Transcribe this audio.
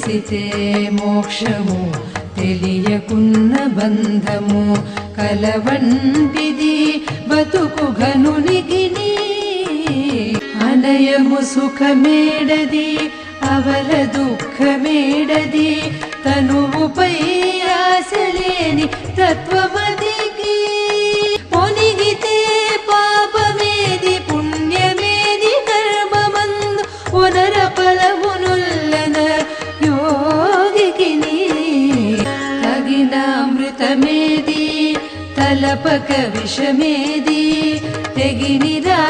తెలిసితే మోక్షము తెలియకున్న బంధము కలవంటిది బతుకు ఘనునికిని అనయము సుఖమేడది అవల దుఃఖమేడది తనువుపై ఆశలేని తత్వమదికి పొనిగితే పాపమేది పుణ్యమేది కర్మమందు ఉనర ఫలమునుల్లన యోగికిని తగిన అమృతమేది తలపక విషమేది తెగినిరా